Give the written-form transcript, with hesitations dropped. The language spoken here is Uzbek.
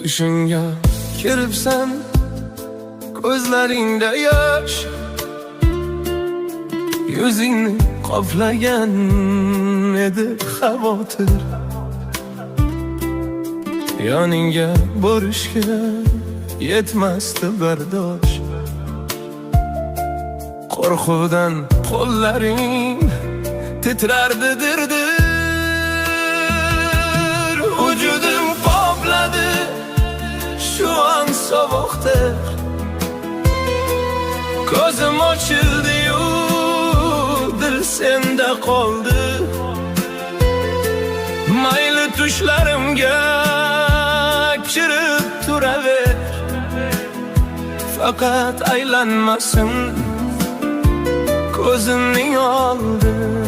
Tushimga kiribsan, ko'zlaringda yosh, yuzingni qoplagan edi xavotir. Yoningga borishga yetmasdi bardosh. Qo'rquvdan qo'llaring titrardi dir-dir. Vujudim qopladi shu an sovuqdir. Ko'zim ochildi-yu, dil senda qoldi. Mayli tushlarimga kirib turaver, faqat aylanmasin ko'zimning oldi.